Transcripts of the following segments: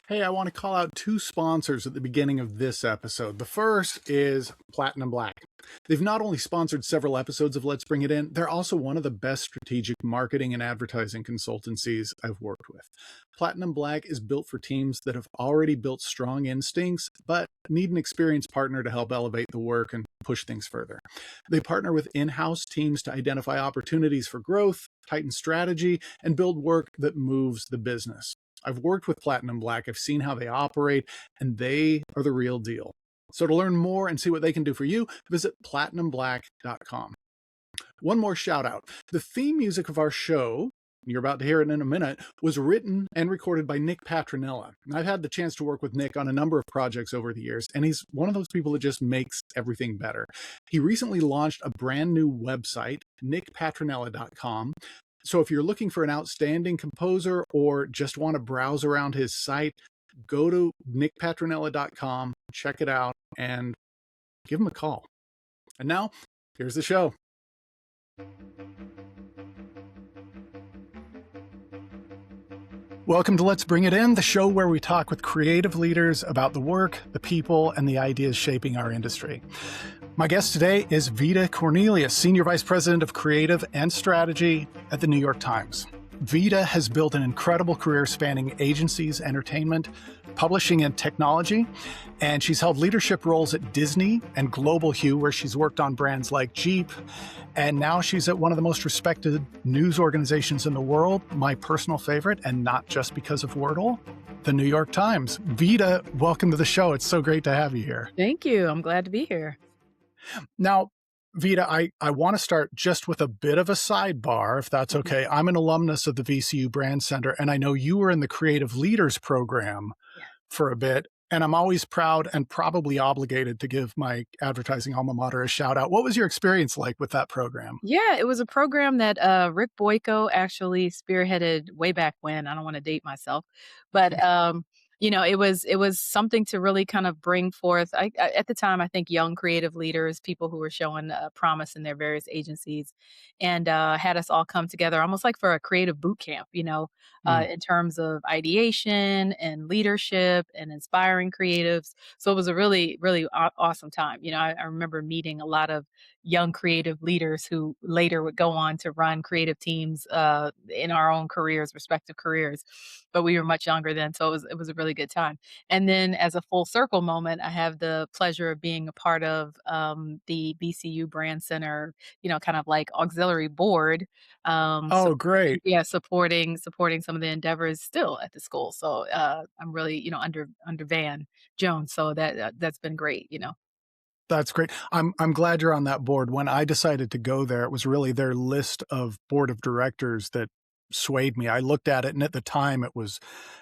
Hey, I want to call out two sponsors at the beginning of this episode. The first is Platinum Black. They've not only sponsored several episodes of Let's Bring It In, they're also one of the best strategic marketing and advertising consultancies I've worked with. Platinum Black is built for teams that have already built strong instincts, but need an experienced partner to help elevate the work and push things further. They partner with in-house teams to identify opportunities for growth, tighten strategy, and build work that moves the business. I've worked with Platinum Black, I've seen how they operate, and they are the real deal. So to learn more and see what they can do for you, visit platinumblack.com. One more shout out. The theme music of our show, you're about to hear it in a minute, was written and recorded by Nick Patronella. I've had the chance to work with Nick on a number of projects over the years, and he's one of those people that just makes everything better. He recently launched a brand new website, nickpatronella.com. So if you're looking for an outstanding composer or just want to browse around his site, go to nickpatronella.com, check it out, and give him a call. And now, here's the show. Welcome to Let's Bring It In, the show where we talk with creative leaders about the work, the people, and the ideas shaping our industry. My guest today is Vida Cornelious, Senior Vice President of Creative and Strategy at the New York Times. Vida has built an incredible career spanning agencies, entertainment, publishing, and technology, and she's held leadership roles at Disney and Global Hue, where she's worked on brands like Jeep, and now she's at one of the most respected news organizations in the world, my personal favorite, and not just because of Wordle, the New York Times. Vida, welcome to the show. It's so great to have you here. Thank you. I'm glad to be here. Now, Vida, I want to start just with a bit of a sidebar, if that's okay. I'm an alumnus of the VCU Brand Center, and I know you were in the Creative Leaders Program for a bit, and I'm always proud and probably obligated to give my advertising alma mater a shout out. What was your experience like with that program? Yeah, it was a program that Rick Boyko actually spearheaded way back when. I don't want to date myself, but it was something to really kind of bring forth. At the time, I think young creative leaders, people who were showing promise in their various agencies, and had us all come together, almost like for a creative boot camp. In terms of ideation and leadership and inspiring creatives. So it was a really, really awesome time. I remember meeting a lot of young creative leaders who later would go on to run creative teams in our own careers, respective careers. But we were much younger then, so it was a really good time. And then, as a full circle moment, I have the pleasure of being a part of the BCU Brand Center, kind of like auxiliary board. Oh, great! Yeah, supporting some of the endeavors still at the school. So I'm really, under Van Jones. So that's been great. That's great. I'm glad you're on that board. When I decided to go there, it was really their list of board of directors that swayed me. I looked at it, and at the time,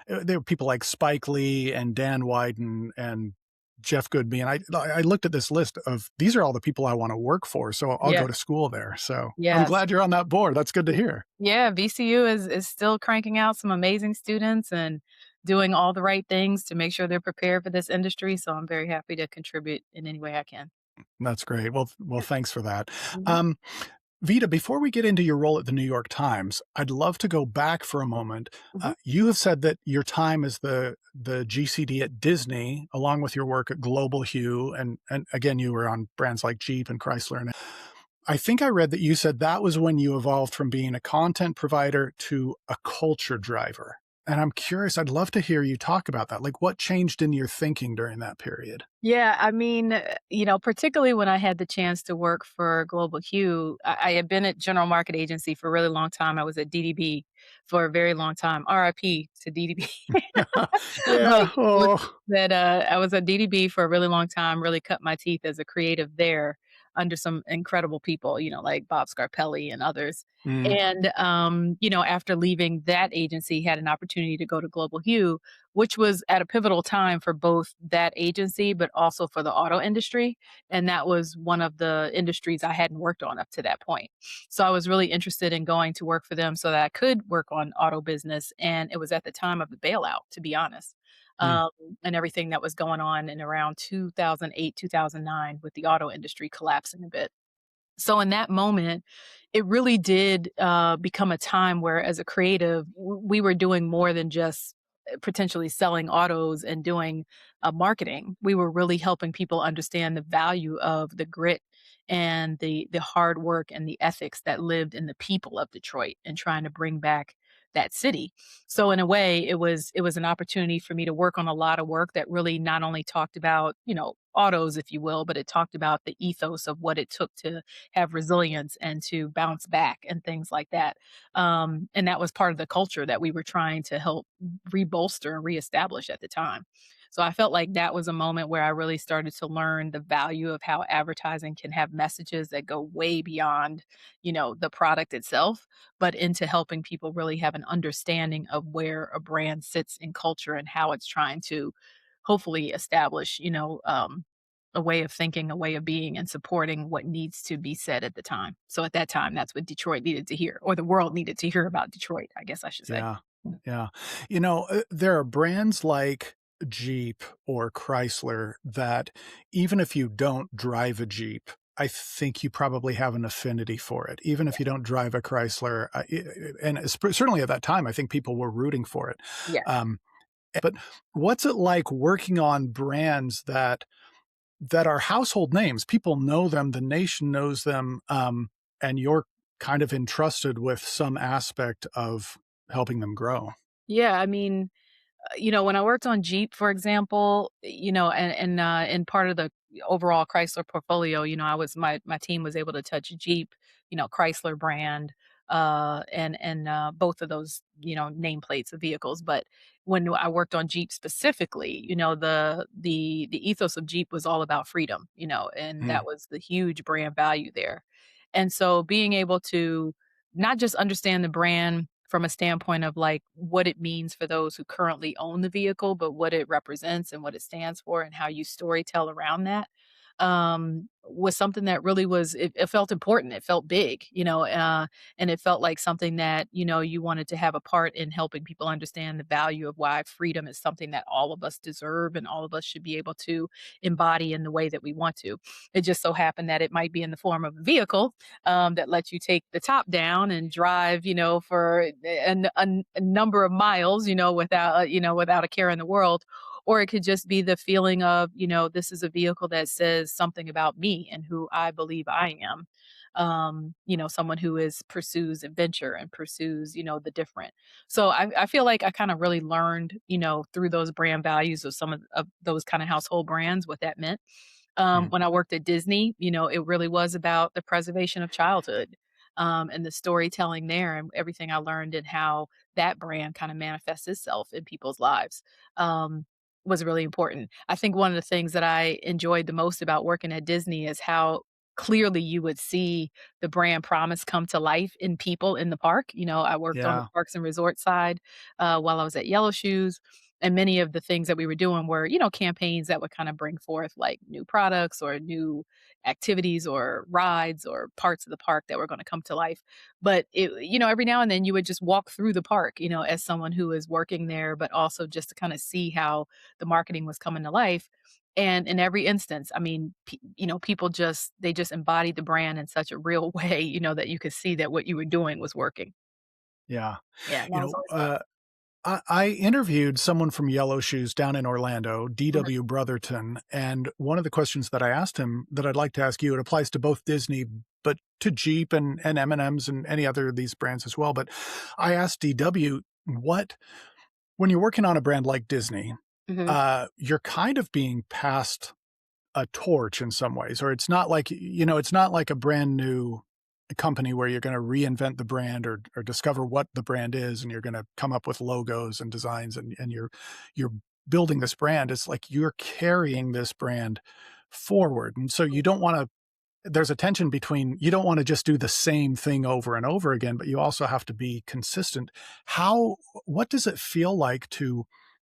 there were people like Spike Lee and Dan Wyden and Jeff Goodby, and I looked at this list of these are all the people I want to work for, so I'll go to school there. So I'm Yes. glad you're on that board. That's good to hear. Yeah, VCU is still cranking out some amazing students and doing all the right things to make sure they're prepared for this industry. So I'm very happy to contribute in any way I can. That's great. Well, thanks for that. Mhm. Vida, before we get into your role at the New York Times, I'd love to go back for a moment. Mhm. You have said that your time as the GCD at Disney, along with your work at Global Hue, and again, you were on brands like Jeep and Chrysler. And I think I read that you said that was when you evolved from being a content provider to a culture driver. And I'm curious, I'd love to hear you talk about that. Like, what changed in your thinking during that period? Yeah, I mean, particularly when I had the chance to work for Global Hue, I had been at General Market Agency for a really long time. I was at DDB for a very long time. RIP to DDB. Yeah. Like, Oh. that I was at DDB for a really long time, really cut my teeth as a creative there under some incredible people, like Bob Scarpelli and others. Mm. And after leaving that agency, had an opportunity to go to Global Hue, which was at a pivotal time for both that agency, but also for the auto industry. And that was one of the industries I hadn't worked on up to that point. So I was really interested in going to work for them so that I could work on auto business. And it was at the time of the bailout, to be honest, Mm. um, and everything that was going on in around 2008, 2009 with the auto industry collapsing a bit. So in that moment, it really did become a time where, as a creative, we were doing more than just potentially selling autos and doing marketing. We were really helping people understand the value of the grit and the hard work and the ethics that lived in the people of Detroit and trying to bring back that city. So in a way, it was an opportunity for me to work on a lot of work that really not only talked about, autos, if you will, but it talked about the ethos of what it took to have resilience and to bounce back and things like that. And that was part of the culture that we were trying to help rebolster and reestablish at the time. So I felt like that was a moment where I really started to learn the value of how advertising can have messages that go way beyond, the product itself, but into helping people really have an understanding of where a brand sits in culture and how it's trying to hopefully establish, a way of thinking, a way of being, and supporting what needs to be said at the time. So at that time, that's what Detroit needed to hear, or the world needed to hear about Detroit, I guess I should say. Yeah. Yeah. There are brands like Jeep or Chrysler that even if you don't drive a Jeep, I think you probably have an affinity for it. Even if you don't drive a Chrysler, certainly at that time, I think people were rooting for it. Yeah. Um, but what's it like working on brands that are household names? People know them, the nation knows them, and you're kind of entrusted with some aspect of helping them grow. Yeah. I mean, when I worked on Jeep, for example, and part of the overall Chrysler portfolio, I was my team was able to touch Jeep, Chrysler brand, and both of those, nameplates of vehicles. But when I worked on Jeep specifically, the ethos of Jeep was all about freedom, and Mm, that was the huge brand value there. And so being able to not just understand the brand from a standpoint of like what it means for those who currently own the vehicle, but what it represents and what it stands for and how you storytell around that was something that really it felt important. It felt big, and it felt like something that, you wanted to have a part in helping people understand the value of why freedom is something that all of us deserve and all of us should be able to embody in the way that we want to. It just so happened that it might be in the form of a vehicle that lets you take the top down and drive, for a number of miles, without a care in the world. Or it could just be the feeling of, this is a vehicle that says something about me and who I believe I am. Someone who pursues adventure and pursues, the different. So I feel like I kind of really learned, through those brand values of some of those kind of household brands, what that meant. mm, When I worked at Disney, it really was about the preservation of childhood, and the storytelling there and everything I learned and how that brand kind of manifests itself in people's lives. Was really important. I think one of the things that I enjoyed the most about working at Disney is how clearly you would see the brand promise come to life in people in the park. I worked on the yeah. parks and resort side while I was at Yellow Shoes. And many of the things that we were doing were, campaigns that would kind of bring forth like new products or new activities or rides or parts of the park that were going to come to life. But every now and then you would just walk through the park, as someone who is working there, but also just to kind of see how the marketing was coming to life. And in every instance, I mean, people they just embodied the brand in such a real way, that you could see that what you were doing was working. Yeah. Yeah, and You that was know, always fun. uh, I interviewed someone from Yellow Shoes down in Orlando, Mhm. DW Brotherton, and one of the questions that I asked him that I'd like to ask you, it applies to both Disney, but to Jeep and M&Ms and any other of these brands as well. But I asked DW, when you're working on a brand like Disney, Mhm. you're kind of being passed a torch in some ways, or it's not like a brand new company where you're going to reinvent the brand or discover what the brand is and you're going to come up with logos and designs and you're building this brand. It's like you're carrying this brand forward. And so you don't want to there's a tension between you don't want to just do the same thing over and over again, but you also have to be consistent. What does it feel like to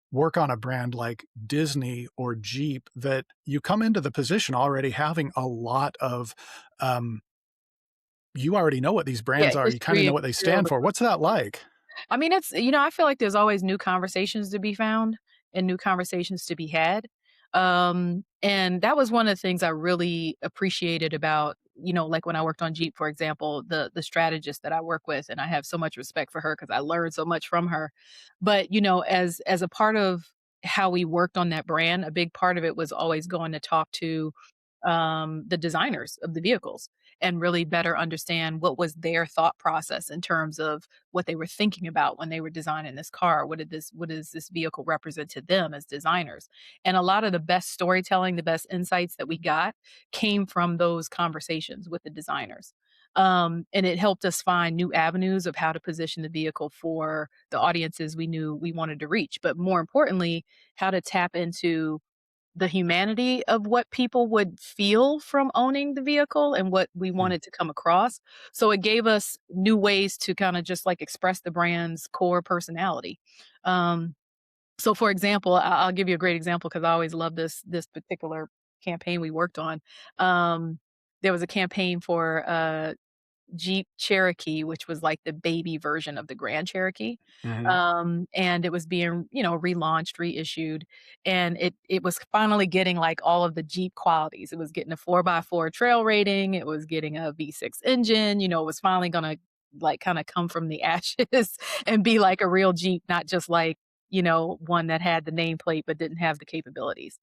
work on a brand like Disney or Jeep that you come into the position already having a lot of, um, you already know what these Yeah, brands are. You kind of history know and what they stand material. for. What's that like? I mean, I feel like there's always new conversations to be found and new conversations to be had. And that was one of the things I really appreciated about like when I worked on Jeep, for example, the strategist that I work with, and I have so much respect for her because I learned so much from her. But, as a part of how we worked on that brand, a big part of it was always going to talk to the designers of the vehicles and really better understand what was their thought process in terms of what they were thinking about when they were designing this car. What does this vehicle represent to them as designers? And a lot of the best storytelling, the best insights that we got came from those conversations with the designers. And it helped us find new avenues of how to position the vehicle for the audiences we knew we wanted to reach. But more importantly, how to tap into the humanity of what people would feel from owning the vehicle and what we Mm. wanted to come across. So it gave us new ways to kind of just like express the brand's core personality. Um, so for example, I'll give you a great example because I always love this particular campaign we worked on. There was a campaign for Jeep Cherokee, which was like the baby version of the Grand Cherokee. Mhm. And it was being, relaunched, reissued, and it was finally getting like all of the Jeep qualities. It was getting a 4x4 trail rating, it was getting a V6 engine, it was finally gonna like kind of come from the ashes and be like a real Jeep, not just like, one that had the nameplate but didn't have the capabilities.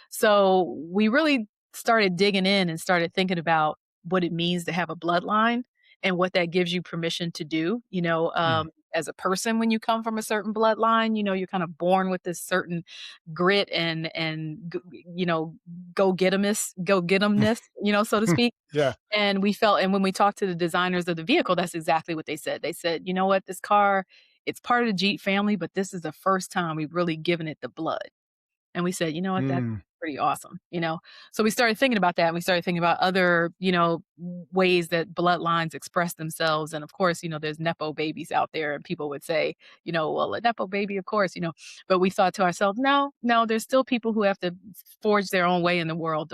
So we really started digging in and started thinking about what it means to have a bloodline and what that gives you permission to do, Mm. as a person when you come from a certain bloodline, you're kind of born with this certain grit and go get 'emness, so to speak. Yeah. And when we talked to the designers of the vehicle, that's exactly what they said. They said, "You know what? This car, it's part of the Jeep family, but this is the first time we've really given it the blood." And we said, "You know what? That's Mm. pretty awesome." So we started thinking about that, and we started thinking about other, ways that bloodlines express themselves. And of course, there's nepo babies out there, and people would say, "Well, a nepo baby, of course." But we thought to ourselves, no, no, there's still people who have to forge their own way in the world,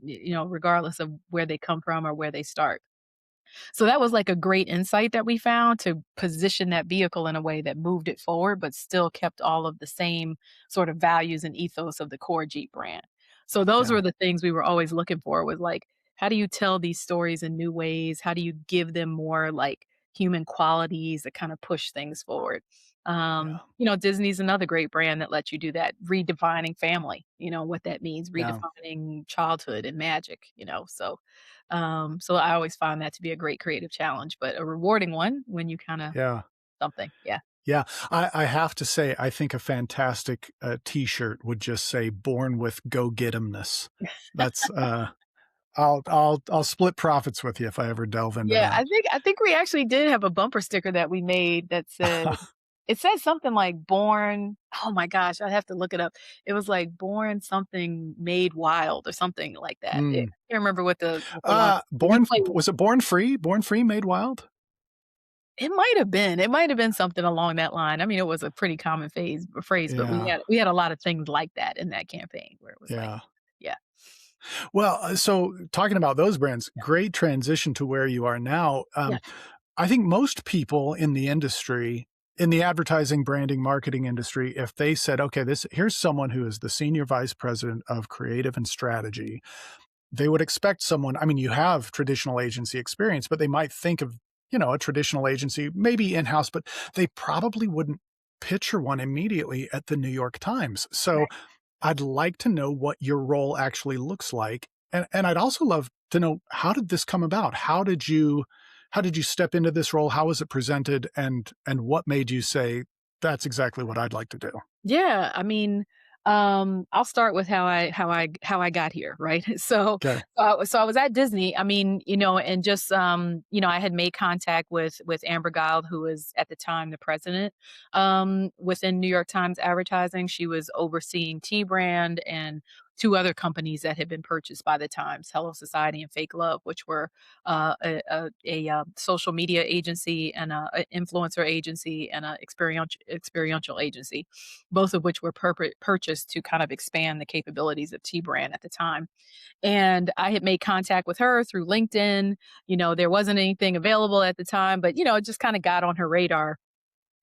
regardless of where they come from or where they start. So that was like a great insight that we found to position that vehicle in a way that moved it forward, but still kept all of the same sort of values and ethos of the core Jeep brand. So those Yeah. were the things we were always looking for was like, how do you tell these stories in new ways? How do you give them more like human qualities that kind of push things forward? Yeah. Disney's another great brand that lets you do that, redefining family, what that means, Yeah. redefining childhood and magic. So I always find that to be a great creative challenge, but a rewarding one when you kinda Yeah. something. Yeah. Yeah. I have to say, I think a fantastic T-shirt would just say "Born with Go Get 'Emness." That's I'll split profits with you if I ever delve into Yeah, that. I think we actually did have a bumper sticker that we made that said it said something like born oh my gosh, I'd have to look it up. It was like born something made wild or something like that. I Mm. can't remember what the line we Born played with. was it Born Free? Born Free Made Wild? It might have been. It might have been something along that line. I mean, it was a pretty common phrase, but we Yeah. had a lot of things like that in that campaign where it was like, Yeah. yeah. Well, so talking about those brands, great transition to where you are now. Yeah. I think most people in the industry, in the advertising, branding, marketing industry, if they said, okay, here's someone who is the senior vice president of creative and strategy, they would expect someone, I mean, you have traditional agency experience, but they might think of, a traditional agency, maybe in-house, but they probably wouldn't picture one immediately at the New York Times. So Right. I'd like to know what your role actually looks like. And I'd also love to know, how did this come about? How did you step into this role? How was it presented? And what made you say, that's exactly what I'd like to do? Yeah, I mean, I'll start with how I got here, right? Okay. So I was at Disney. I mean, and just I had made contact with Amber Guild, who was at the time the president within New York Times Advertising. She was overseeing T Brand and two other companies that had been purchased by the Times, Hello Society and Fake Love, which were a social media agency and a influencer agency and a experiential agency, both of which were purchased to kind of expand the capabilities of T Brand at the time. And I had made contact with her through LinkedIn. There wasn't anything available at the time, but it just kind of got on her radar.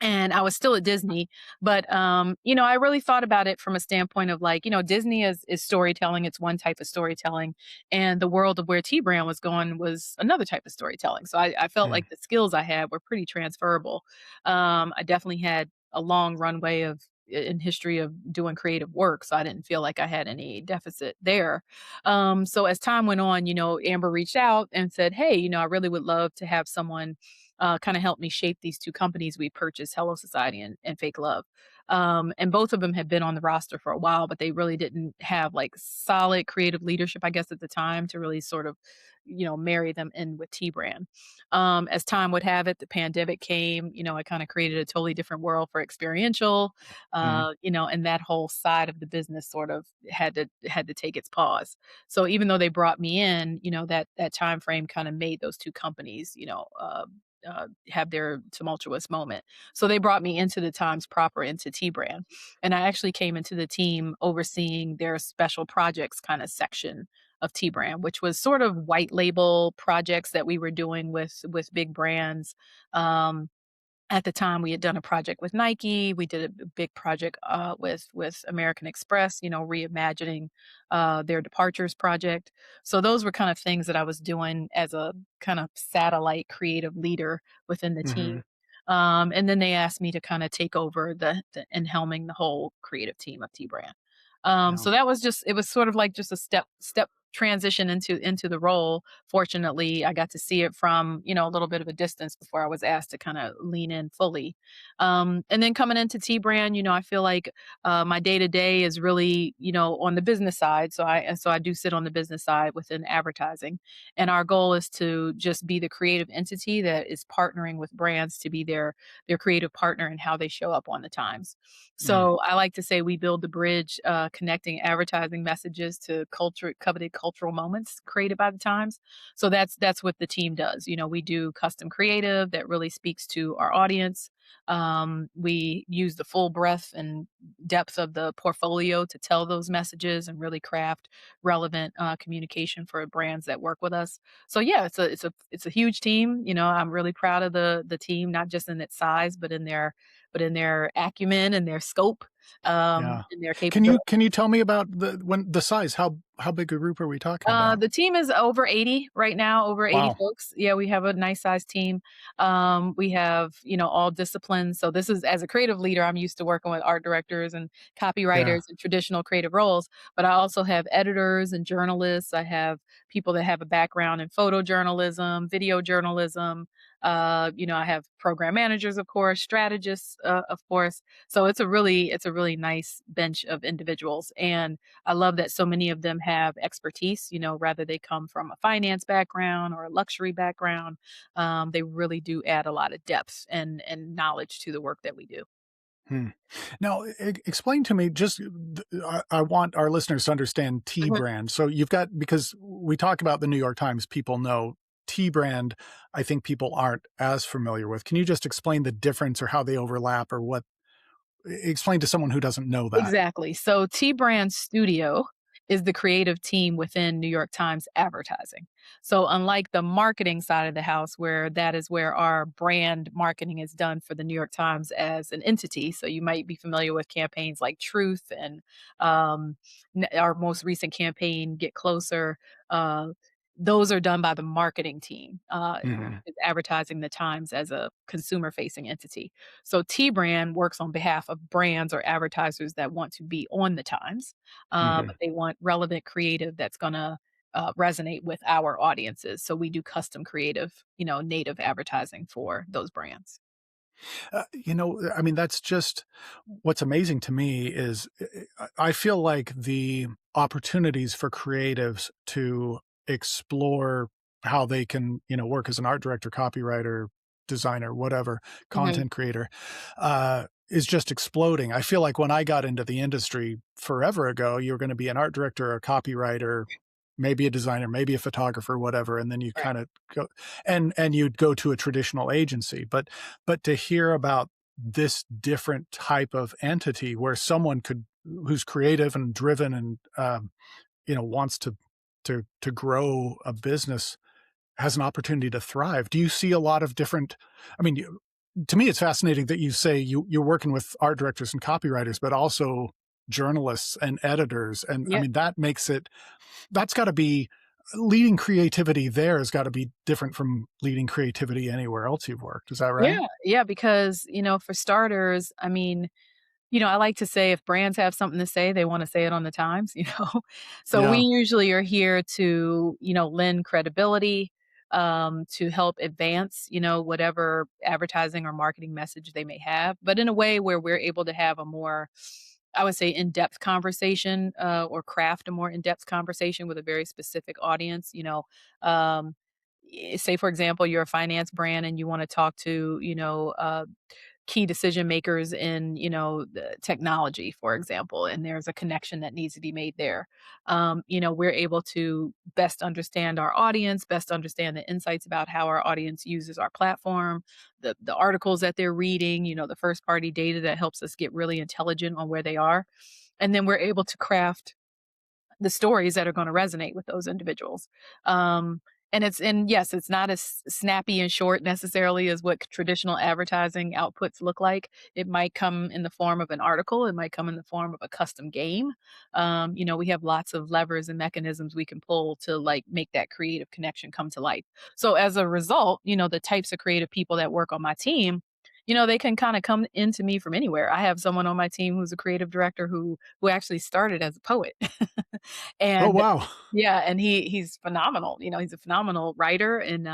and I was still at Disney, but, I really thought about it from a standpoint of like, Disney is storytelling, it's one type of storytelling, and the world of where T Brand was going was another type of storytelling. So I felt Mm, like the skills I had were pretty transferable. I definitely had a long runway in history of doing creative work, so I didn't feel like I had any deficit there. So as time went on, Amber reached out and said, "Hey, I really would love to have someone kind of helped me shape these two companies we purchased, Hello Society and Fake Love. And both of them had been on the roster for a while, but they really didn't have like solid creative leadership, I guess, at the time to really sort of, marry them in with T Brand. As time would have it, the pandemic came, it kind of created a totally different world for experiential, mm, and that whole side of the business sort of had to take its pause. So even though they brought me in, that time frame kind of made those two companies, have their tumultuous moment. So they brought me into the Times proper, into T Brand. And I actually came into the team overseeing their special projects kind of section of T Brand, which was sort of white label projects that we were doing with big brands. Um, at the time, we had done a project with Nike. We did a big project with American Express, reimagining their departures project. So those were kind of things that I was doing as a kind of satellite creative leader within the team. mhm. And then they asked me to kind of take over the and helming the whole creative team of T Brand. Yeah. So that was just it was sort of like just a step transition into the role. Fortunately, I got to see it from, a little bit of a distance before I was asked to kind of lean in fully. And then coming into T Brand, I feel like my day to day is really, on the business side. So I do sit on the business side within advertising, and our goal is to just be the creative entity that is partnering with brands to be their creative partner in how they show up on the Times. Mm, So I like to say we build the bridge, connecting advertising messages to coveted cultural moments created by the Times. So that's what the team does. We do custom creative that really speaks to our audience. We use the full breadth and depth of the portfolio to tell those messages and really craft relevant communication for brands that work with us. So yeah, it's a huge team. I'm really proud of the team, not just in its size, but in their acumen and their scope, yeah. and their Can capability. you tell me about the size? How big a group are we talking about? The team is over 80 right now, over 80 Wow. folks. Yeah, we have a nice sized team. We have, all disciplines. So this is as a creative leader, I'm used to working with art directors and Yeah. copywriters and traditional creative roles, but I also have editors and journalists. I have people that have a background in photojournalism, video journalism. I have program managers, of course, strategists, of course. So it's a really nice bench of individuals. And I love that so many of them have expertise, rather they come from a finance background or a luxury background. They really do add a lot of depth and knowledge to the work that we do. Hmm. Now, explain to me just, I want our listeners to understand T Mhm. brand. So you've got, because we talk about the New York Times, people know T brand. I think people aren't as familiar with. Can you just explain the difference or how they overlap or what, explain to someone who doesn't know that? Exactly. So T Brand Studio is the creative team within New York Times Advertising. So unlike the marketing side of the house, where that is where our brand marketing is done for the New York Times as an entity. So you might be familiar with campaigns like Truth and um, our most recent campaign, Get Closer. Uh, those are done by the marketing team, Hmm. is advertising the Times as a consumer facing entity. So T brand works on behalf of brands or advertisers that want to be on the Times, Hmm. but they want relevant creative that's going to resonate with our audiences. So we do custom creative, native advertising for those brands. I mean, that's just what's amazing to me is I feel like the opportunities for creatives to explore how they can, work as an art director, copywriter, designer, whatever, Mhm. content creator, is just exploding. I feel like when I got into the industry forever ago, you were going to be an art director, a copywriter, maybe a designer, maybe a photographer, whatever, and then you Right. kind of go and you'd go to a traditional agency. But to hear about this different type of entity where someone could who's creative and driven and wants to grow a business has an opportunity to thrive. Do you see a lot of different? I mean, To me, it's fascinating that you say you're working with art directors and copywriters, but also journalists and editors. And I Yeah. mean, that's got to be leading creativity there has got to be different from leading creativity anywhere else you've worked. Is that right? Yeah, yeah, because, for starters, I mean, I like to say if brands have something to say, they wanna say it on the Times, you know? So we Yeah. usually are here to, lend credibility, to help advance, whatever advertising or marketing message they may have, but in a way where we're able to have a more, I would say, in-depth conversation, or craft a more in-depth conversation with a very specific audience, Um, say, for example, you're a finance brand and you wanna talk to, key decision makers in, the technology, for example, and there's a connection that needs to be made there. We're able to best understand our audience, best understand the insights about how our audience uses our platform, the articles that they're reading, the first party data that helps us get really intelligent on where they are. And then we're able to craft the stories that are gonna resonate with those individuals. Um, and yes, it's not as snappy and short necessarily as what traditional advertising outputs look like. It might come in the form of an article, it might come in the form of a custom game. We have lots of levers and mechanisms we can pull to, like, make that creative connection come to life. So as a result, the types of creative people that work on my team, they can kinda come into me from anywhere. I have someone on my team who's a creative director who actually started as a poet. Oh, And wow. yeah, and he's phenomenal, he's a phenomenal writer and,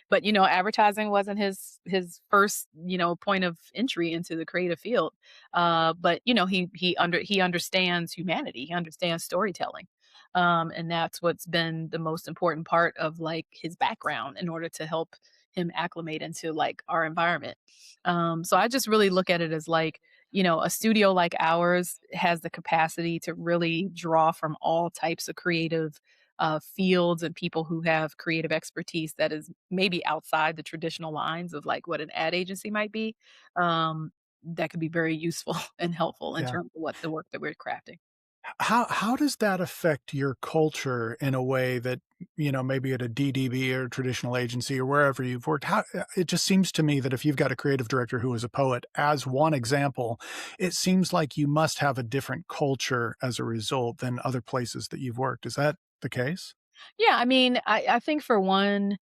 but, advertising wasn't his first, point of entry into the creative field. But, he understands humanity, he understands storytelling. And that's what's been the most important part of, like, his background in order to help him acclimate into, like, our environment. So I just really look at it as, like, a studio like ours has the capacity to really draw from all types of creative fields and people who have creative expertise that is maybe outside the traditional lines of like what an ad agency might be. Um, that could be very useful and helpful in Yeah. terms of what the work that we're crafting. How does that affect your culture in a way that, maybe at a DDB or traditional agency or wherever you've worked? It just seems to me that if you've got a creative director who is a poet, as one example, it seems like you must have a different culture as a result than other places that you've worked. Is that the case? Yeah, I mean, I think for one,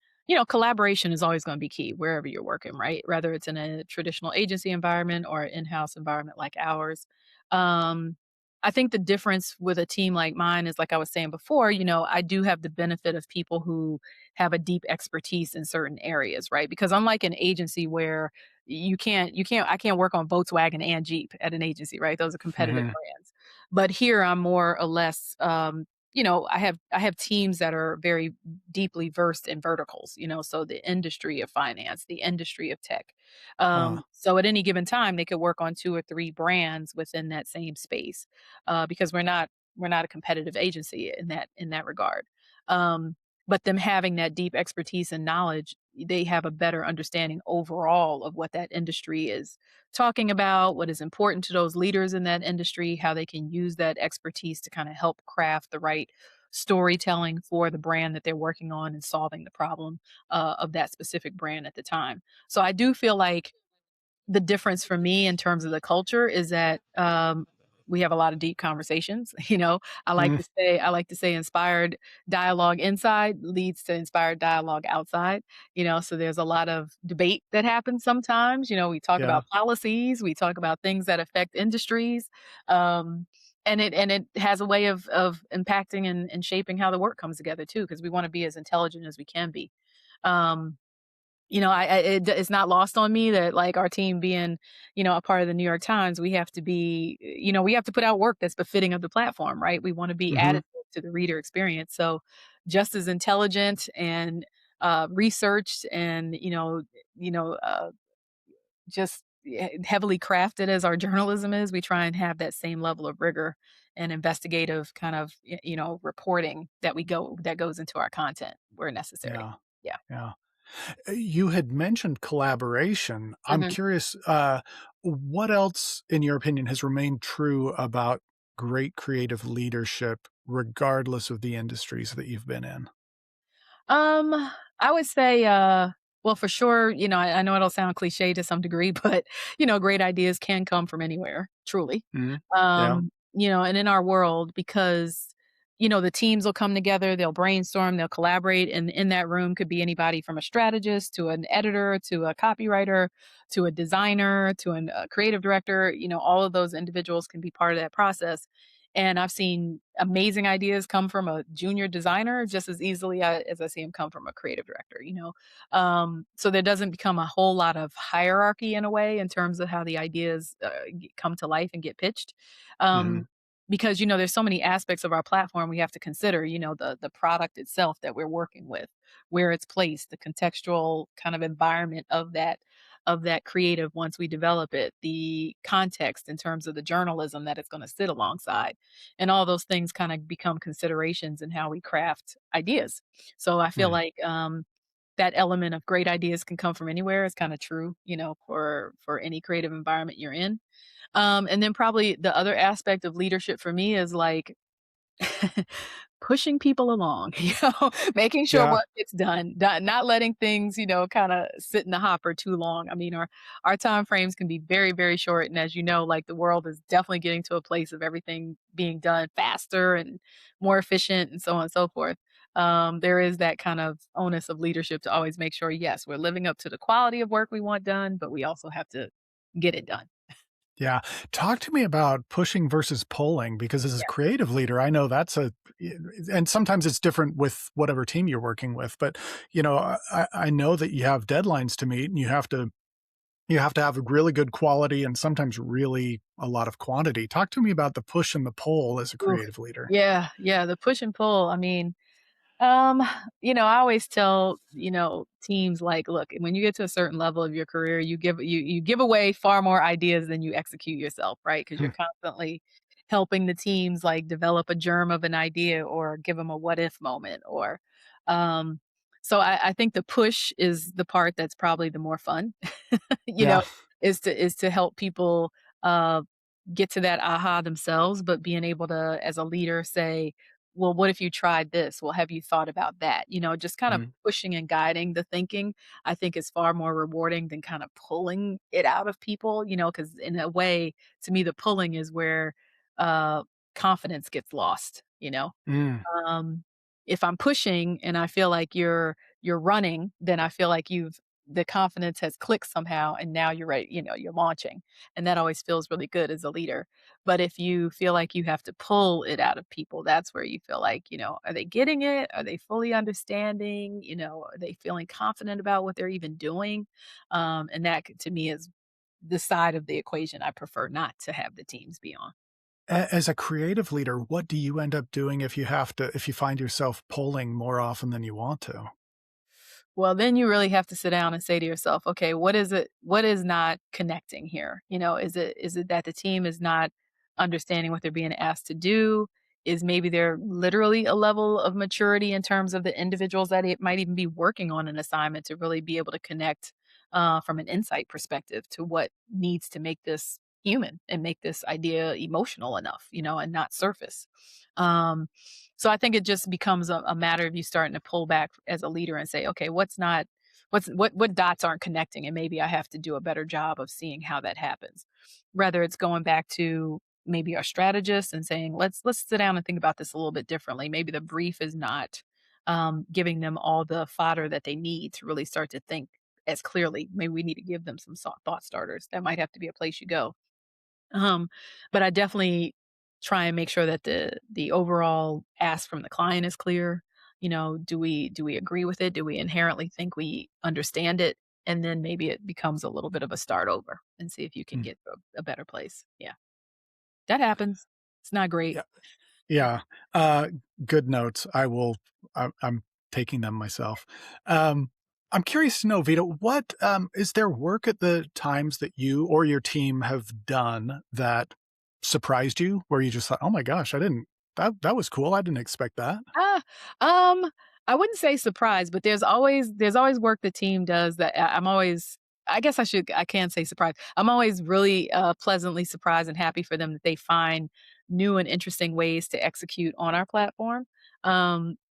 collaboration is always going to be key wherever you're working, right? Whether it's in a traditional agency environment or an in-house environment like ours. Um, I think the difference with a team like mine is, like I was saying before, I do have the benefit of people who have a deep expertise in certain areas, right? Because unlike an agency where I can't work on Volkswagen and Jeep at an agency, right? Those are competitive Mhm. brands. But here I'm more or less, I have teams that are very deeply versed in verticals, so the industry of finance, the industry of tech. Uh, So at any given time, they could work on 2 or 3 brands within that same space, because we're not a competitive agency in that regard. Um, but them having that deep expertise and knowledge, they have a better understanding overall of what that industry is talking about, what is important to those leaders in that industry, how they can use that expertise to kind of help craft the right storytelling for the brand that they're working on and solving the problem of that specific brand at the time. So I do feel like the difference for me in terms of the culture is that, we have a lot of deep conversations, mm, I like to say inspired dialogue inside leads to inspired dialogue outside, so there's a lot of debate that happens sometimes, we talk yeah, about policies, we talk about things that affect industries, um, and it has a way of impacting and shaping how the work comes together too, because we wanna be as intelligent as we can be. Um it's not lost on me that, like, our team being, a part of the New York Times, we have to be, we have to put out work that's befitting of the platform, right? We wanna be mhm, additive to the reader experience. So, just as intelligent and, researched and, just heavily crafted as our journalism is, we try and have that same level of rigor and investigative kind of, reporting that goes into our content where necessary. yeah, Yeah. yeah. You had mentioned collaboration. I'm Mhm. curious, what else, in your opinion, has remained true about great creative leadership, regardless of the industries that you've been in? Um, I would say, Well, for sure, I know it'll sound cliche to some degree, but, great ideas can come from anywhere, truly. Mhm. Yeah. And in our world, because, the teams will come together, they'll brainstorm, they'll collaborate, and in that room could be anybody from a strategist to an editor to a copywriter to a designer to a creative director. All of those individuals can be part of that process. And I've seen amazing ideas come from a junior designer just as easily as I see them come from a creative director. So there doesn't become a whole lot of hierarchy in a way in terms of how the ideas come to life and get pitched. Mhm. Um, because there's so many aspects of our platform we have to consider. The product itself that we're working with, where it's placed, the contextual kind of environment of that creative once we develop it, the context in terms of the journalism that it's going to sit alongside, and all those things kind of become considerations in how we craft ideas. So I feel Mm. like that element of great ideas can come from anywhere is kind of true, for any creative environment you're in. And then probably the other aspect of leadership for me is like pushing people along, making sure Yeah. work gets done, not letting things, kinda sit in the hopper too long. I mean, our time frames can be very, very short, and as you know, like, the world is definitely getting to a place of everything being done faster and more efficient and so on and so forth. There is that kind of onus of leadership to always make sure, yes, we're living up to the quality of work we want done, but we also have to get it done. Yeah. Talk to me about pushing versus pulling, because as a Yeah. creative leader, I know that's and sometimes it's different with whatever team you're working with, but I know that you have deadlines to meet and you have to have a really good quality and sometimes really a lot of quantity. Talk to me about the push and the pull as a Oof. creative leader. Yeah, yeah, the push and pull, I mean, Um, I always tell, teams like, look, when you get to a certain level of your career, you give away far more ideas than you execute yourself, right? Because you're Hmm. constantly helping the teams like develop a germ of an idea or give them a what if moment or um so I think the push is the part that's probably the more fun, you know, Yeah. is to help people uh get to that aha themselves, but being able to, as a leader, say, well, what if you tried this? Well, have you thought about that? Just kind of Mm. pushing and guiding the thinking, I think is far more rewarding than kind of pulling it out of people, because in a way, to me, the pulling is where uh, confidence gets lost. Mm. Um, if I'm pushing and I feel like you're running, then I feel like the confidence has clicked somehow and now you're ready, you're launching. And that always feels really good as a leader. But if you feel like you have to pull it out of people, that's where you feel like, are they getting it? Are they fully understanding? Are they feeling confident about what they're even doing? And that to me is the side of the equation I prefer not to have the teams be on. As a creative leader, what do you end up doing if you find yourself pulling more often than you want to? Well, then you really have to sit down and say to yourself, okay, what is not connecting here? Is it that the team is not understanding what they're being asked to do? Is maybe there literally a level of maturity in terms of the individuals that it might even be working on an assignment to really be able to connect from an insight perspective to what needs to make this human and make this idea emotional enough, and not surface. Um, so I think it just becomes a matter of you starting to pull back as a leader and say, okay, what dots aren't connecting, and maybe I have to do a better job of seeing how that happens. Rather, it's going back to maybe our strategist and saying, let's sit down and think about this a little bit differently. Maybe the brief is not giving them all the fodder that they need to really start to think as clearly. Maybe we need to give them some thought starters. That might have to be a place you go. Um, but I definitely try and make sure that the overall ask from the client is clear. Do we agree with it? Do we inherently think we understand it? And then maybe it becomes a little bit of a start over and see if you can Mm. get to a better place. Yeah. That happens. It's not great. Yeah. Yeah. Uh, Good notes. I'm taking them myself. Um, I'm curious to know, Vita, what is there work at the times that you or your team have done that surprised you, where you just thought, "Oh my gosh, I didn't that was cool. I didn't expect that." Ah, um, I wouldn't say surprised, but there's always work the team does that I'm always, I can say surprised. I'm always really pleasantly surprised and happy for them that they find new and interesting ways to execute on our platform.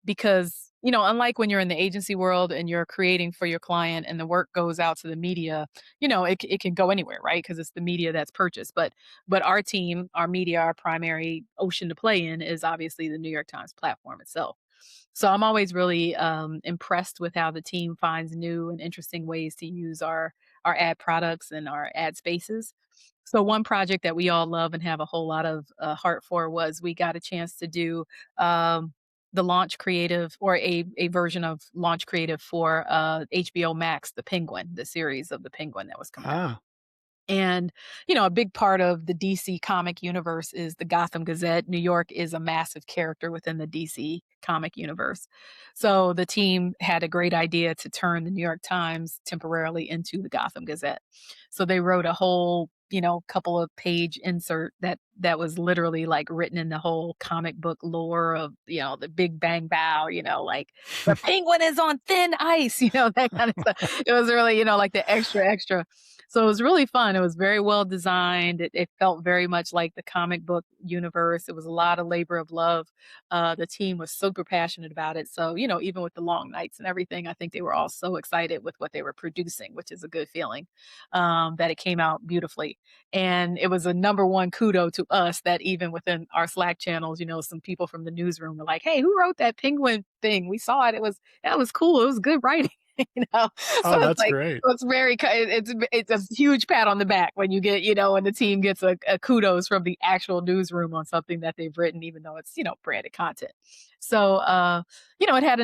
Because, unlike when you're in the agency world and you're creating for your client and the work goes out to the media, it can go anywhere, right? Because it's the media that's purchased. But our team, our media, our primary ocean to play in is obviously the New York Times platform itself. So I'm always really impressed with how the team finds new and interesting ways to use our ad products and our ad spaces. So one project that we all love and have a whole lot of heart for was we got a chance to do um, the launch creative or a version of launch creative for HBO Max, The Penguin, the series of The Penguin that was coming out. Ah, And, a big part of the DC comic universe is the Gotham Gazette. New York is a massive character within the DC comic universe. So the team had a great idea to turn the New York Times temporarily into the Gotham Gazette. So they wrote a whole, couple of page insert that was literally like written in the whole comic book lore of, the Big Bang Bow, like the penguin is on thin ice, that kind of stuff. It was really, like the extra. So it was really fun. It was very well designed. It felt very much like the comic book universe. It was a lot of labor of love. The team was super passionate about it. So, even with the long nights and everything, I think they were all so excited with what they were producing, which is a good feeling, that it came out beautifully. And it was a number one kudo to us that even within our Slack channels, some people from the newsroom were like, "Hey, who wrote that penguin thing? We saw it. That was cool. It was good writing." you know? oh, So it's that's like, great. it's very, it's a huge pat on the back when you get, when the team gets a kudos from the actual newsroom on something that they've written, even though it's, branded content. So, it had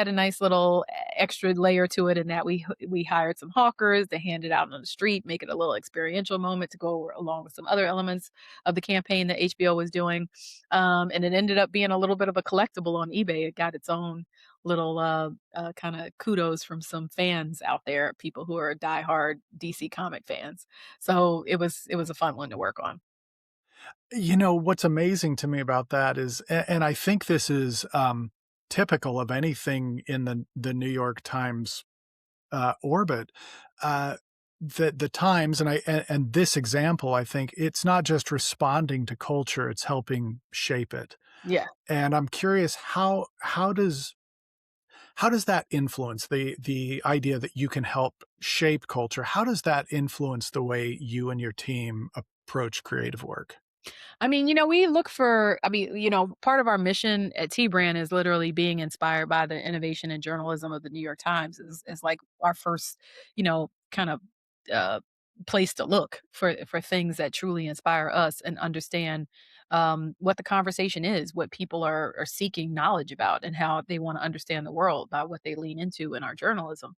a nice little extra layer to it in that we hired some hawkers to hand it out on the street, make it a little experiential moment to go along with some other elements of the campaign that HBO was doing. And it ended up being a little bit of a collectible on eBay. It got its own little kind of kudos from some fans out there, people who are diehard DC comic fans. So it was a fun one to work on. What's amazing to me about that is, and I think this is typical of anything in the New York Times orbit. Uh, the Times and this example, I think it's not just responding to culture; it's helping shape it. Yeah. And I'm curious how does that influence the idea that you can help shape culture? How does that influence the way you and your team approach creative work? I mean, we look for, part of our mission at T Brand is literally being inspired by the innovation and journalism of the New York Times is like our first, kind of uh, place to look for things that truly inspire us and understand what the conversation is, what people are seeking knowledge about, and how they want to understand the world by what they lean into in our journalism.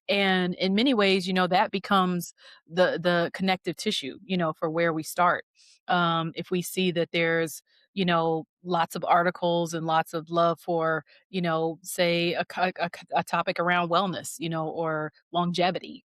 And in many ways, that becomes the connective tissue, for where we start. If we see that there's, lots of articles and lots of love for, say a topic around wellness, or longevity,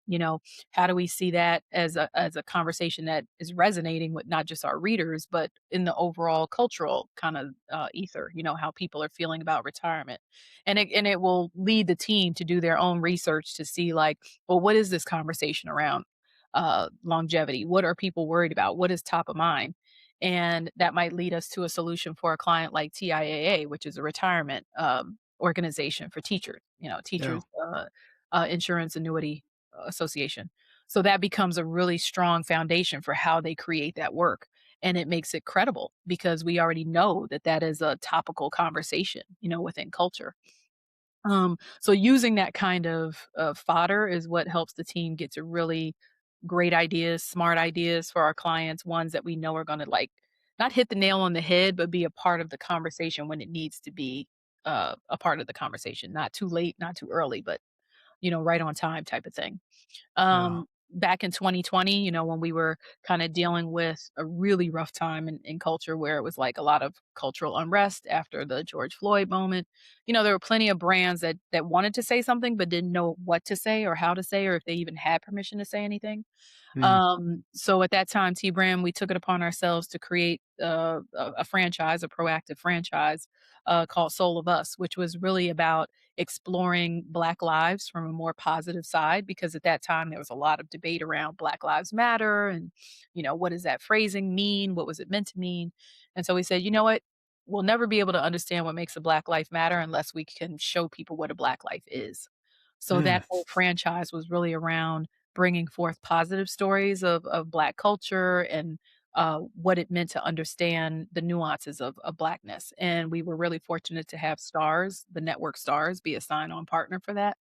how do we see that as a conversation that is resonating with not just our readers, but in the overall cultural kind of ether, how people are feeling about retirement. And it will lead the team to do their own research to see, like, well, what is this conversation around longevity? What are people worried about? What is top of mind? And that might lead us to a solution for a client like TIAA, which is a retirement organization for teachers, Yeah. teachers insurance annuity association. So that becomes a really strong foundation for how they create that work. And it makes it credible because we already know that that is a topical conversation, within culture. So using that kind of fodder is what helps the team get to really great ideas, smart ideas for our clients, ones that we know are going to, like, not hit the nail on the head, but be a part of the conversation when it needs to be a part of the conversation. Not too late, not too early, but right on time type of thing. Yeah. Back in 2020, when we were kind of dealing with a really rough time in culture where it was like a lot of cultural unrest after the George Floyd moment, there were plenty of brands that wanted to say something but didn't know what to say or how to say or if they even had permission to say anything. Mm. So at that time, T Brand, we took it upon ourselves to create a franchise, a proactive franchise called Soul of Us, which was really about exploring Black lives from a more positive side, because at that time there was a lot of debate around Black Lives Matter and, what does that phrasing mean? What was it meant to mean? And so we said, you know what? We'll never be able to understand what makes a Black life matter unless we can show people what a Black life is. So Mm. that whole franchise was really around bringing forth positive stories of Black culture and what it meant to understand the nuances of Blackness. And we were really fortunate to have Stars, the network Stars, be a sign on partner for that,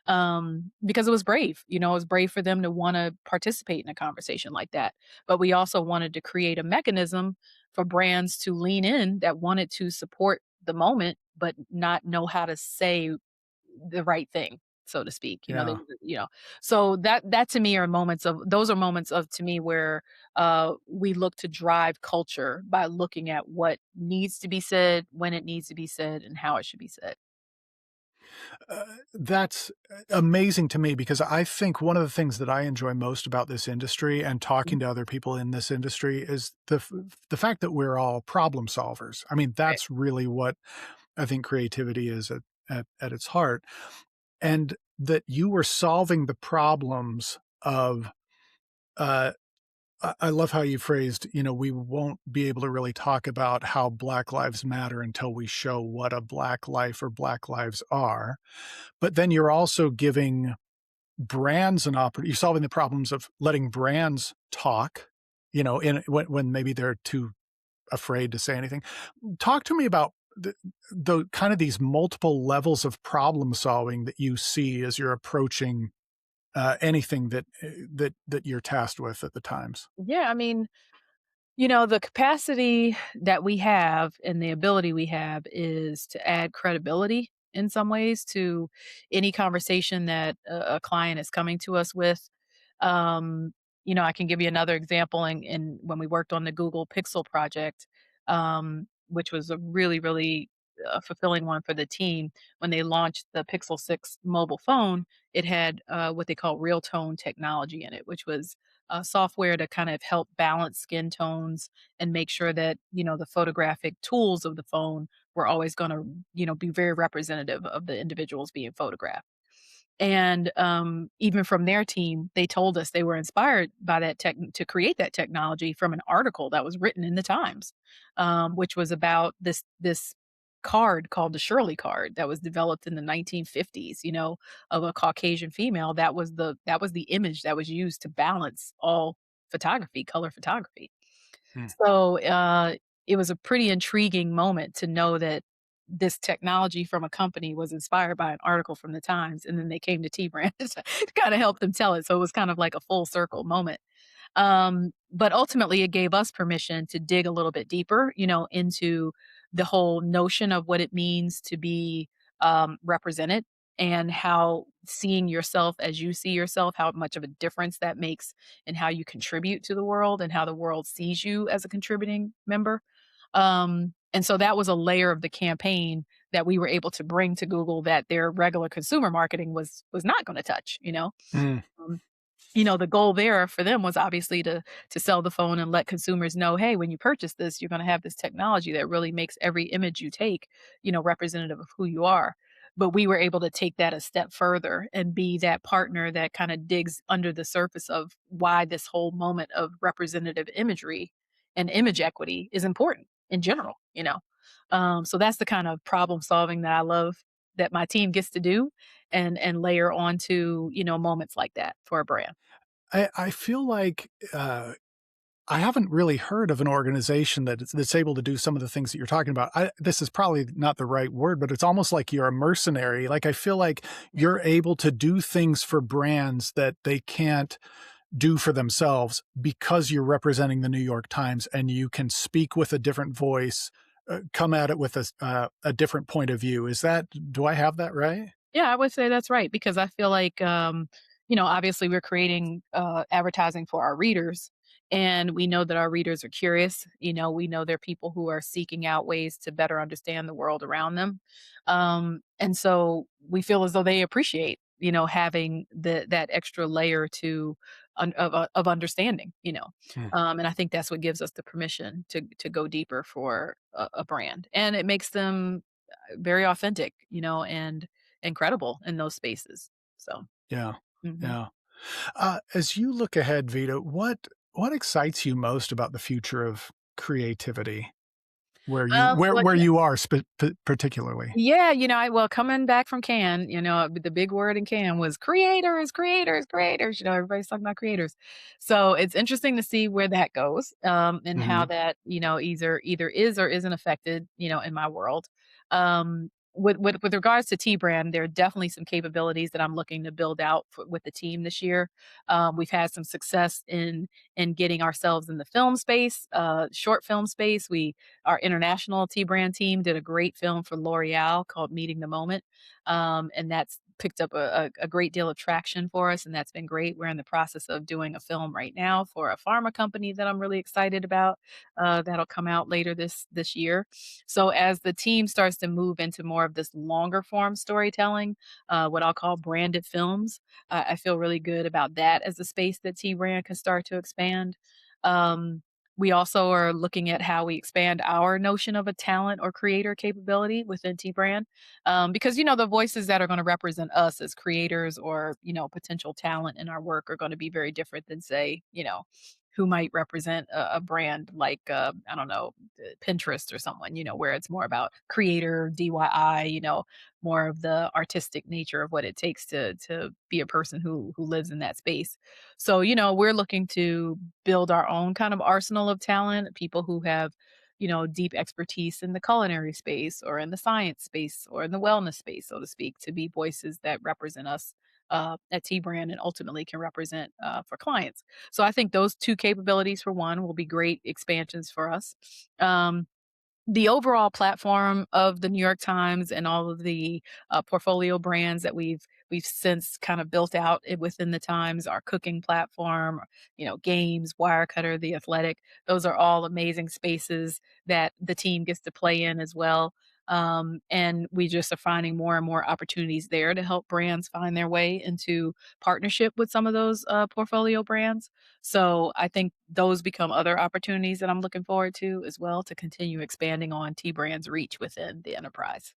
because it was brave. It was brave for them to want to participate in a conversation like that. But we also wanted to create a mechanism for brands to lean in that wanted to support the moment, but not know how to say the right thing, so to speak. Yeah. So that to me are moments of those are moments of to me where we look to drive culture by looking at what needs to be said, when it needs to be said, and how it should be said. That's amazing to me because I think one of the things that I enjoy most about this industry and talking to other people in this industry is the fact that we're all problem solvers. I mean, Right. that's really what I think creativity is at its heart, and that you were solving the problems of. I love how you phrased, we won't be able to really talk about how Black Lives Matter until we show what a Black life or Black lives are. But then you're also giving brands an opportunity. You're solving the problems of letting brands talk, when maybe they're too afraid to say anything. Talk to me about the kind of these multiple levels of problem solving that you see as you're approaching anything that you're tasked with at the times. Yeah, I mean, the capacity that we have and the ability we have is to add credibility in some ways to any conversation that a client is coming to us with. Um, I can give you another example in when we worked on the Google Pixel project, which was a really, really fulfilling one for the team. When they launched the Pixel 6 mobile phone, it had what they call real tone technology in it, which was software to kind of help balance skin tones and make sure that the photographic tools of the phone were always going to be very representative of the individuals being photographed. And even from their team, they told us they were inspired by that tech to create that technology from an article that was written in the Times, which was about this card called the Shirley card that was developed in the 1950s. Of a Caucasian female. That was the image that was used to balance all photography, color photography. Hmm. So, it was a pretty intriguing moment to know that this technology from a company was inspired by an article from the Times, and then they came to T Brand to kinda help them tell it, so it was kind of like a full circle moment. But ultimately, it gave us permission to dig a little bit deeper, into the whole notion of what it means to be, represented and how seeing yourself as you see yourself, how much of a difference that makes in how you contribute to the world and how the world sees you as a contributing member. And so that was a layer of the campaign that we were able to bring to Google that their regular consumer marketing was not gonna touch, you know? Mm. Um, the goal there for them was obviously to sell the phone and let consumers know, hey, when you purchase this, you're going to have this technology that really makes every image you take, representative of who you are. But we were able to take that a step further and be that partner that kind of digs under the surface of why this whole moment of representative imagery and image equity is important in general. So that's the kind of problem solving that I love that my team gets to do and layer onto, moments like that for a brand. I feel like I haven't really heard of an organization that's able to do some of the things that you're talking about. This is probably not the right word, but it's almost like you're a mercenary. Like I feel like you're able to do things for brands that they can't do for themselves because you're representing the New York Times and you can speak with a different voice, come at it with a different point of view. Do I have that right? Yeah, I would say that's right because I feel like, obviously we're creating advertising for our readers, and we know that our readers are curious. We know they're people who are seeking out ways to better understand the world around them, and so we feel as though they appreciate, having that extra layer of understanding. Hmm. And I think that's what gives us the permission to go deeper for a brand, and it makes them very authentic, and incredible in those spaces. So, Yeah. mhm. Yeah. As you look ahead, Vita, what excites you most about the future of creativity where Well, you are particularly? yeah, coming back from Cannes, the big word in Cannes was creators, creators, creators. Everybody's talking about creators. So it's interesting to see where that goes, and how Mhm. that, either is or isn't affected, in my world. With regards to T brand, there are definitely some capabilities that I'm looking to build out with the team this year. We've had some success in getting ourselves in the film space, short film space. Our international T brand team did a great film for L'Oreal called Meeting the Moment. And that's picked up a great deal of traction for us, and that's been great. We're in the process of doing a film right now for a pharma company that I'm really excited about. That'll come out later this year. So as the team starts to move into more of this longer form storytelling, what I'll call branded films, I feel really good about that as a space that T brand can start to expand. Um, we also are looking at how we expand our notion of a talent or creator capability within T brand. Because, the voices that are going to represent us as creators or, potential talent in our work are going to be very different than, say, who might represent a brand like, I don't know, Pinterest or someone, where it's more about creator, DIY, more of the artistic nature of what it takes to be a person who lives in that space. So, we're looking to build our own kind of arsenal of talent, people who have, deep expertise in the culinary space or in the science space or in the wellness space, so to speak, to be voices that represent us at T Brand and ultimately can represent for clients. So I think those two capabilities, for one, will be great expansions for us. Um, the overall platform of the New York Times and all of the portfolio brands that we've since kind of built out within the Times, our cooking platform, games, Wirecutter, The Athletic, those are all amazing spaces that the team gets to play in as well. And we just are finding more and more opportunities there to help brands find their way into partnership with some of those portfolio brands. So I think those become other opportunities that I'm looking forward to as well to continue expanding on T Brand's reach within the enterprise.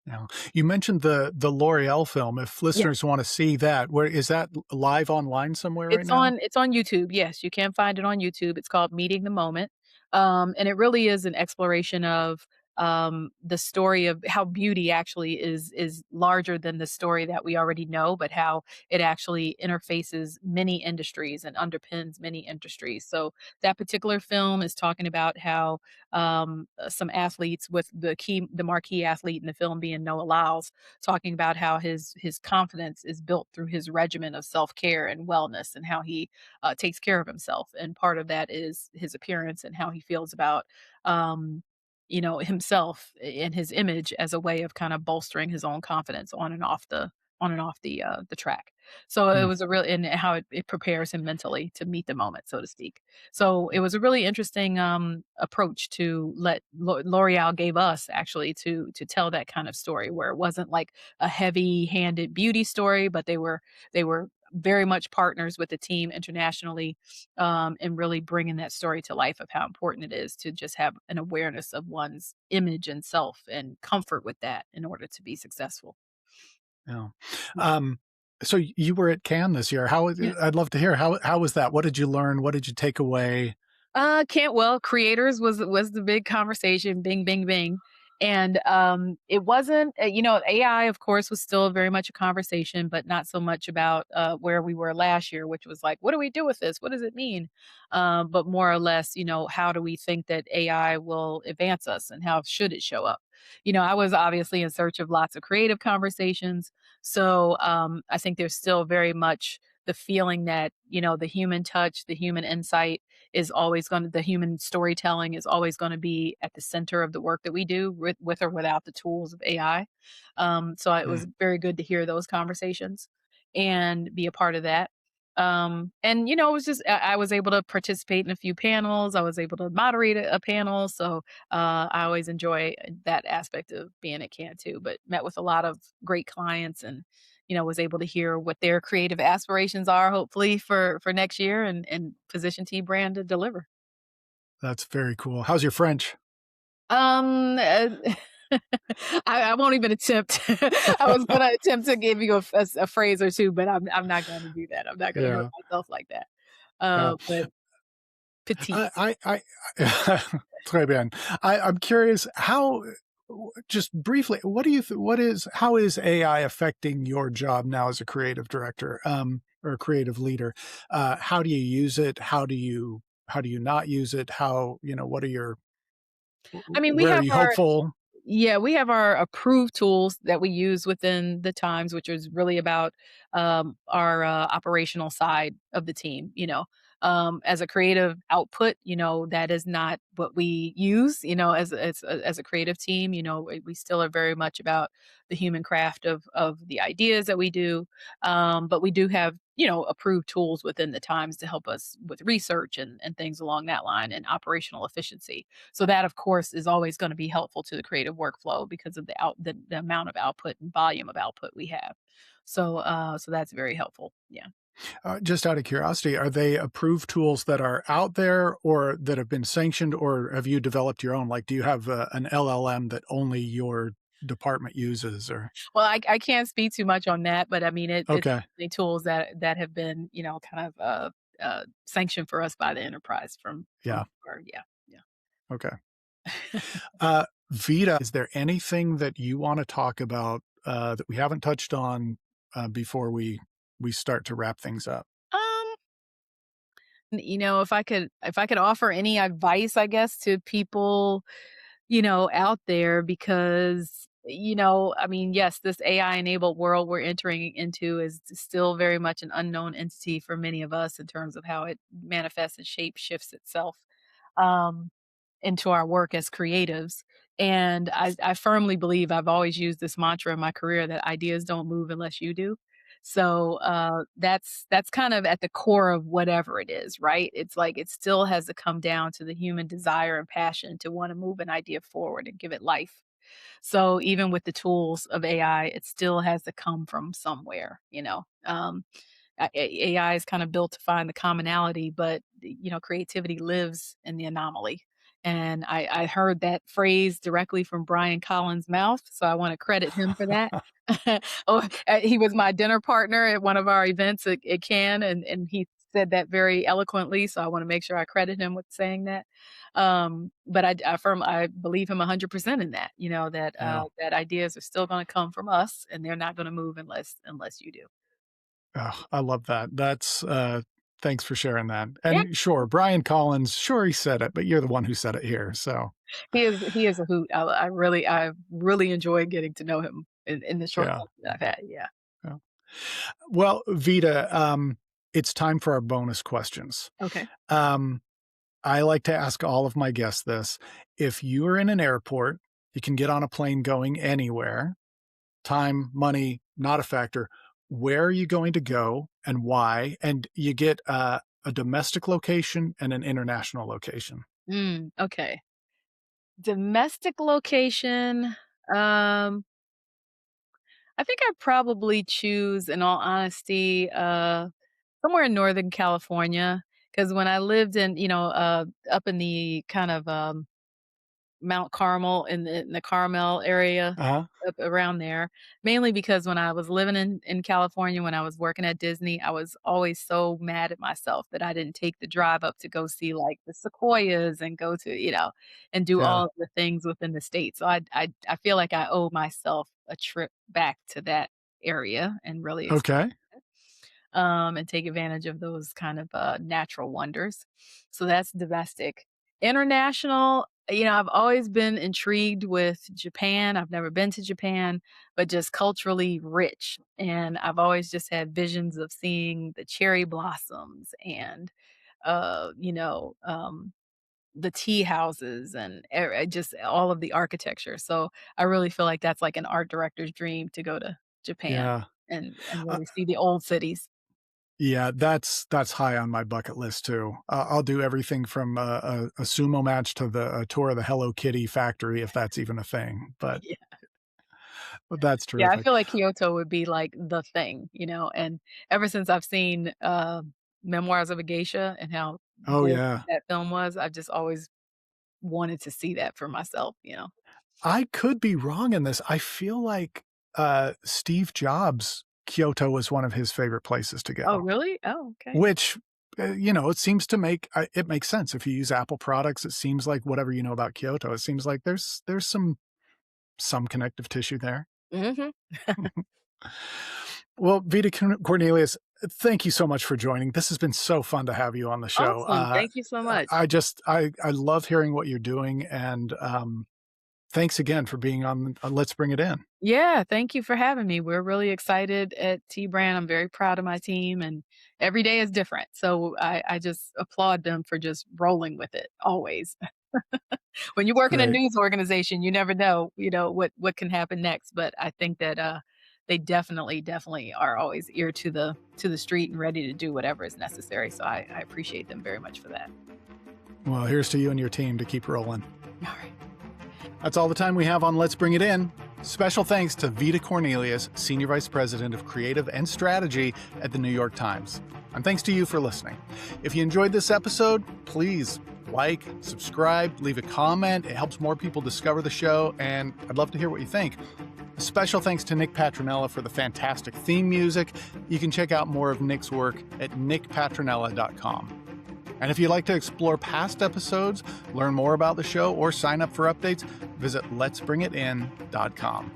Yeah. You mentioned the L'Oreal film. If Yeah. listeners wanna see that, where is that live online somewhere right now? It's on YouTube, yes, you can find it on YouTube, it's called Meeting the Moment, and it really is an exploration of, the story of how beauty actually is larger than the story that we already know, but how it actually interfaces many industries and underpins many industries. So, that particular film is talking about how, some athletes with the marquee athlete in the film being Noah Lyles, talking about how his confidence is built through his regimen of self-care and wellness and how he takes care of himself, and part of that is his appearance and how he feels about um, himself and his image as a way of kind of bolstering his own confidence on and off the track. So it Hmm. was a real and how it prepares him mentally to meet the moment, so to speak. So it was a really interesting approach to let L'Oreal gave us actually to tell that kind of story where it wasn't like a heavy-handed beauty story, but they were very much partners with the team internationally, and really bringing that story to life of how important it is to just have an awareness of one's image and self and comfort with that in order to be successful. Yeah. Yeah. Um, so you were at Cannes this year. Yeah. I'd love to hear how was that? What did you learn? What did you take away? Can't well, creators was the big conversation, bing, bing, bing. And it wasn't, AI, of course, was still very much a conversation, but not so much about where we were last year, which was like, what do we do with this? What does it mean? But more or less, how do we think that AI will advance us and how should it show up? I was obviously in search of lots of creative conversations. So I think there's still very much the feeling that, the human touch, the human insight, the human storytelling is always going to be at the center of the work that we do with or without the tools of AI. So it Mm, was very good to hear those conversations and be a part of that. And it was just I was able to participate in a few panels. I was able to moderate a panel, so I always enjoy that aspect of being at Can too. But met with a lot of great clients and was able to hear what their creative aspirations are, hopefully for next year, and position T brand to deliver. that's very cool. How's your French? Um, uh, I won't even attempt. I was gonna attempt to give you a phrase or 2, but I'm not gonna do that. I'm not gonna hurt Yeah, myself like that. yeah. But petite. Très bien. I'm curious how, just briefly, what do you what is how is AI affecting your job now as a creative director, or a creative leader? How do you use it? How do you not use it? What are your I mean, we where are have you our hopeful? Yeah, we have our approved tools that we use within the Times, which is really about our operational side of the team. As a creative output, that is not what we use. As a creative team, we still are very much about the human craft of the ideas that we do. But we do have approved tools within the Times to help us with research and things along that line and operational efficiency. So that, of course, is always gonna be helpful to the creative workflow because of the amount of output and volume of output we have. So that's very helpful. Yeah. Just out of curiosity, are they approved tools that are out there or that have been sanctioned, or have you developed your own? Like, do you have an LLM that only your department uses? Or Well, I can't speak too much on that, but I mean, it's okay, the tools that have been, kind of, sanctioned for us by the enterprise from yeah, our yeah, yeah. okay. Vita, is there anything that you want to talk about that we haven't touched on before we start to wrap things up? Um if I could offer any advice, I guess, to people, out there because, I mean, yes, this AI enabled world we're entering into is still very much an unknown entity for many of us in terms of how it manifests and shape shifts itself um, into our work as creatives. And I firmly believe I've always used this mantra in my career that ideas don't move unless you do. So that's kind of at the core of whatever it is, right? It's like it still has to come down to the human desire and passion to want to move an idea forward and give it life. So even with the tools of AI, it still has to come from somewhere. AI is kind of built to find the commonality, but creativity lives in the anomaly. And I heard that phrase directly from Brian Collins' mouth, so I want to credit him for that. He was my dinner partner at one of our events at Cannes, and he said that very eloquently. So I want to make sure I credit him with saying that. But I believe him 100% in that. Yeah. That ideas are still going to come from us, and they're not going to move unless you do. Oh, I love that. Thanks for sharing that. Yeah. And sure, Brian Collins, sure he said it, but you're the one who said it here. So He is a hoot. I really enjoyed getting to know him in the short yeah. time that I've had, yeah. Yeah. Well, Vita, it's time for our bonus questions. Okay. Um, I like to ask all of my guests this. If you are in an airport, you can get on a plane going anywhere, time, money, not a factor. Where are you going to go and why? And you get a domestic location and an international location. Okay. Domestic location, um, I think I'd probably choose, in all honesty, somewhere in Northern California. Because when I lived up in the kind of, Mount Carmel in the Carmel area, Uh-huh. up around there, mainly because when I was living in California, when I was working at Disney, I was always so mad at myself that I didn't take the drive up to go see, like, the sequoias and go to and do Yeah. all of the things within the state. So I feel like I owe myself a trip back to that area and really Okay. and take advantage of those kind of natural wonders. So that's domestic. International, I've always been intrigued with Japan. I've never been to Japan, but just culturally rich. And I've always just had visions of seeing the cherry blossoms and, uh, you know, um, the tea houses and just all of the architecture. So I really feel like that's like an art director's dream to go to Japan Yeah. and Uh, really see the old cities. yeah, that's high on my bucket list too. I'll do everything from a sumo match to a tour of the Hello Kitty factory, if that's even a thing. But Yeah. that's Yeah, I terrific. feel like Kyoto would be, like, the thing, and ever since I've seen, Memoirs of a Geisha and how Oh gorgeous yeah. that film was, I've just always wanted to see that for myself. I could be wrong in this. I feel like Steve Jobs, Kyoto was one of his favorite places to Oh, go, really? Oh, okay. which, it seems to it makes sense. If you use Apple products, it seems like whatever you know about Kyoto, it seems like there's some connective tissue there. Mhm. Well, Cornelius, thank you so much for joining. This has been so fun to have you on the show. Awesome. Thank you so much. I love hearing what you're doing, and thanks again for being on Let's Bring It In. Yeah, thank you for having me. We're really excited at T Brand. I'm very proud of my team, and every day is different. So I just applaud them for just rolling with it always. When you work in a Great. news organization, you never know, what can happen next. But I think that they definitely are always ear to the street and ready to do whatever is necessary. So I appreciate them very much for that. Well, here's to you and your team to keep rolling. All right. That's all the time we have on Let's Bring It In. Special thanks to Vida Cornelious, Senior Vice President of Creative and Strategy at the New York Times. And thanks to you for listening. If you enjoyed this episode, please like, subscribe, leave a comment. It helps more people discover the show, and I'd love to hear what you think. A special thanks to Nick Patronella for the fantastic theme music. You can check out more of Nick's work at nickpatronella.com. And if you'd like to explore past episodes, learn more about the show, or sign up for updates, visit letsbringitin.com.